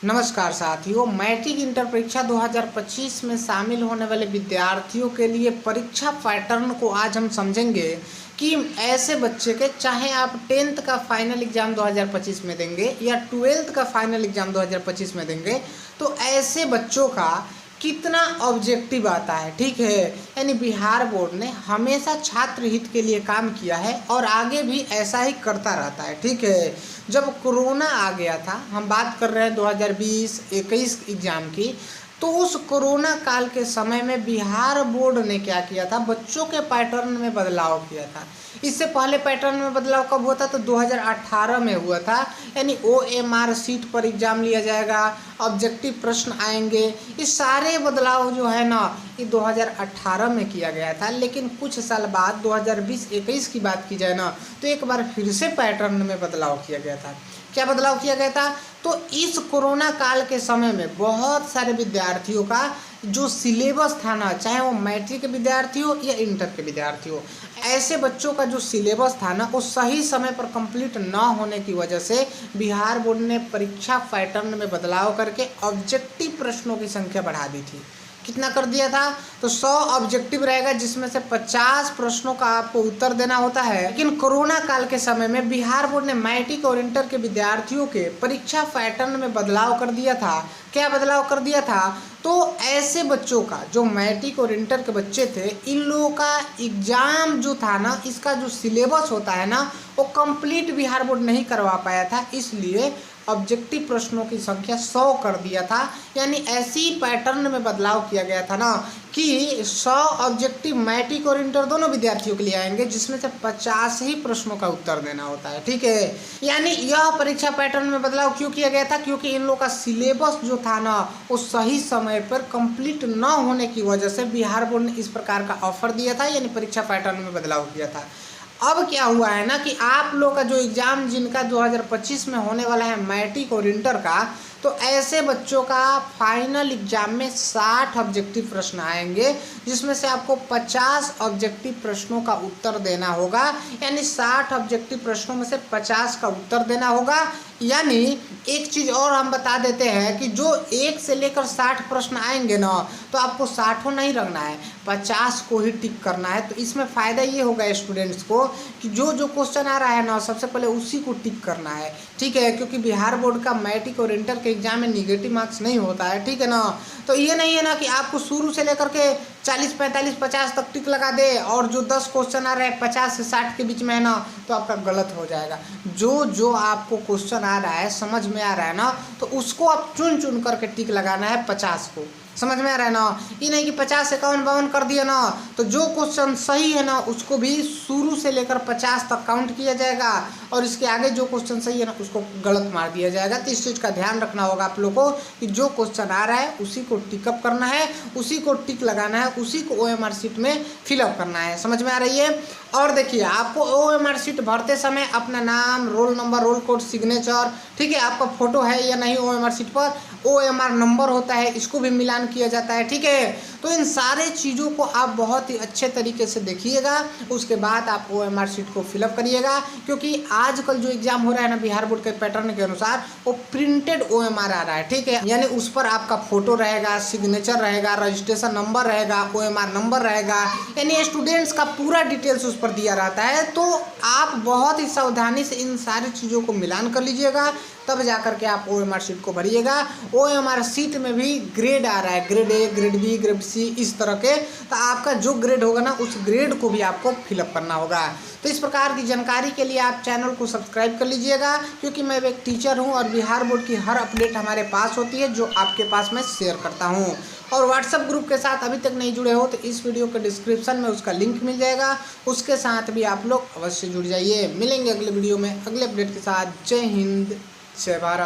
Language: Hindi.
नमस्कार साथियों, मैट्रिक इंटर परीक्षा 2025 में शामिल होने वाले विद्यार्थियों के लिए परीक्षा पैटर्न को आज हम समझेंगे कि ऐसे बच्चे के, चाहे आप 10th का फाइनल एग्जाम 2025 में देंगे या 12th का फाइनल एग्जाम 2025 में देंगे, तो ऐसे बच्चों का कितना ऑब्जेक्टिव आता है। ठीक है, यानी बिहार बोर्ड ने हमेशा छात्र हित के लिए काम किया है और आगे भी ऐसा ही करता रहता है। ठीक है, जब कोरोना आ गया था, हम बात कर रहे हैं 2020-21 एग्जाम की, तो उस कोरोना काल के समय में बिहार बोर्ड ने क्या किया था, बच्चों के पैटर्न में बदलाव किया था। इससे पहले पैटर्न में बदलाव कब हुआ था, तो 2018 में हुआ था। यानी OMR सीट पर एग्जाम लिया जाएगा, ऑब्जेक्टिव प्रश्न आएंगे। ये सारे बदलाव जो है ना, ये 2018 में किया गया था। लेकिन कुछ साल बाद 2020-21 की बात की जाए ना, तो एक बार फिर से पैटर्न में बदलाव किया गया था। क्या बदलाव किया गया था, तो इस कोरोना काल के समय में बहुत सारे विद्यार्थियों का जो सिलेबस था ना, चाहे वो मैट्रिक के विद्यार्थी हो या इंटर के विद्यार्थी हो, ऐसे बच्चों का जो सिलेबस था ना, वो सही समय पर कंप्लीट ना होने की वजह से बिहार बोर्ड ने परीक्षा पैटर्न में बदलाव करके ऑब्जेक्टिव प्रश्नों की संख्या बढ़ा दी थी। कितना कर दिया था, तो 100 ऑब्जेक्टिव रहेगा, जिसमें से 50 प्रश्नों का आपको उत्तर देना होता है। लेकिन कोरोना काल के समय में बिहार बोर्ड ने मैट्रिक और इंटर के विद्यार्थियों के परीक्षा पैटर्न में बदलाव कर दिया था। क्या बदलाव कर दिया था, तो ऐसे बच्चों का, जो मैट्रिक और इंटर के बच्चे थे, इन लोगों का एग्जाम जो था ना, इसका जो सिलेबस होता है ना, वो कंप्लीट बिहार बोर्ड नहीं करवा पाया था। इसलिए ऑब्जेक्टिव प्रश्नों की संख्या 100 कर दिया था। यानी ऐसी पैटर्न में बदलाव किया गया था ना कि 100 ऑब्जेक्टिव मैट्रिक और इंटर दोनों विद्यार्थियों के लिए आएंगे, जिसमें से 50 ही प्रश्नों का उत्तर देना होता है। ठीक है, यानी यह परीक्षा पैटर्न में बदलाव क्यों किया गया था, क्योंकि इन लोगों का सिलेबस जो था ना, वो सही समय पर कंप्लीट न होने की वजह से बिहार बोर्ड ने इस प्रकार का ऑफर दिया था, यानी परीक्षा पैटर्न में बदलाव किया था। अब क्या हुआ है ना कि आप लोग का जो एग्ज़ाम जिनका 2025 में होने वाला है मैट्रिक और इंटर का, तो ऐसे बच्चों का फाइनल एग्जाम में 60 ऑब्जेक्टिव प्रश्न आएंगे, जिसमें से आपको 50 ऑब्जेक्टिव प्रश्नों का उत्तर देना होगा। यानी 60 ऑब्जेक्टिव प्रश्नों में से 50 का उत्तर देना होगा। यानी एक चीज़ और हम बता देते हैं कि जो 1 से लेकर 60 प्रश्न आएंगे ना, तो आपको 60 नहीं रखना है, 50 को ही टिक करना है। तो इसमें फ़ायदा ये होगा स्टूडेंट्स को कि जो जो क्वेश्चन आ रहा है ना, सबसे पहले उसी को टिक करना है। ठीक है, क्योंकि बिहार बोर्ड का मैट्रिक और इंटर के एग्जाम में निगेटिव मार्क्स नहीं होता है। ठीक है ना, तो ये नहीं है ना कि आपको शुरू से लेकर के 40, 45, 50 तक टिक लगा दे और जो 10 क्वेश्चन आ रहे हैं 50 से 60 के बीच में है ना, तो आपका गलत हो जाएगा। जो जो आपको क्वेश्चन आ रहा है, समझ में आ रहा है ना, तो उसको आप चुन चुन करके टिक लगाना है 50 को। समझ में आ रहा है ना, ये नहीं कि 50, 51, 52 कर दिया ना, तो जो क्वेश्चन सही है ना, उसको भी शुरू से लेकर 50 तक काउंट किया जाएगा और इसके आगे जो क्वेश्चन सही है ना, उसको गलत मार दिया जाएगा। तो इस चीज़ का ध्यान रखना होगा आप लोगों को कि जो क्वेश्चन आ रहा है उसी को टिकअप करना है, उसी को टिक लगाना है, उसी को OMR शीट में फिलअप करना है। समझ में आ रही है। और देखिए, आपको OMR शीट भरते समय अपना नाम, roll number, roll code, signature, ठीक है, आपका फोटो है या नहीं OMR शीट पर, OMR नंबर होता है, इसको भी मिलान किया जाता है। ठीक है, तो इन सारे चीज़ों को आप बहुत ही अच्छे तरीके से देखिएगा, उसके बाद आप OMR शीट को फिलअप करिएगा। क्योंकि आजकल जो एग्जाम हो रहा है ना बिहार बोर्ड के पैटर्न के अनुसार, वो प्रिंटेड OMR आ रहा है। ठीक है, यानी उस पर आपका फोटो रहेगा, सिग्नेचर रहेगा, रजिस्ट्रेशन नंबर रहेगा, OMR नंबर रहेगा, यानी स्टूडेंट्स का पूरा डिटेल्स उस पर दिया रहता है। तो आप बहुत ही सावधानी से इन सारी चीज़ों को मिलान कर लीजिएगा, तब जा करके आप OMR शीट को भरिएगा। OMR शीट में भी ग्रेड आ रहा है, grade A, grade B, grade C, इस तरह के। तो आपका जो ग्रेड होगा ना, उस ग्रेड को भी आपको फिलअप करना होगा। तो इस प्रकार की जानकारी के लिए आप चैनल को सब्सक्राइब कर लीजिएगा, क्योंकि मैं एक टीचर हूं और बिहार बोर्ड की हर अपडेट हमारे पास होती है, जो आपके पास मैं शेयर करता हूं। और व्हाट्सएप ग्रुप के साथ अभी तक नहीं जुड़े हो तो इस वीडियो के डिस्क्रिप्शन में उसका लिंक मिल जाएगा, उसके साथ भी आप लोग अवश्य जुड़ जाइए। मिलेंगे अगले वीडियो में अगले अपडेट के साथ। जय हिंद, जय भारत।